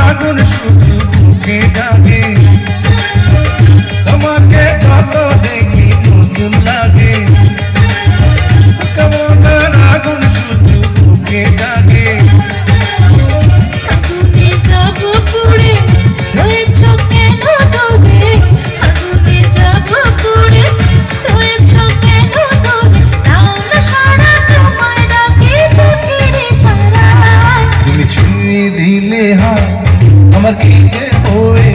আগুন শুধু বুকে জাগে, তোমাকে যত দেখি নতুন লাগে। কামনার আগুন শুধু বুকে জাগে। আগুনে যাব পুড়ে, রয়েছ কেন দূরে? আগুনে যাব পুড়ে, রয়েছ কেন দূরে? দাও না সারা, তোমায় ডাকি চোখের ইশারায়। তুমি ছুঁয়ে দিলে হাত, আমার খিদে হয়ে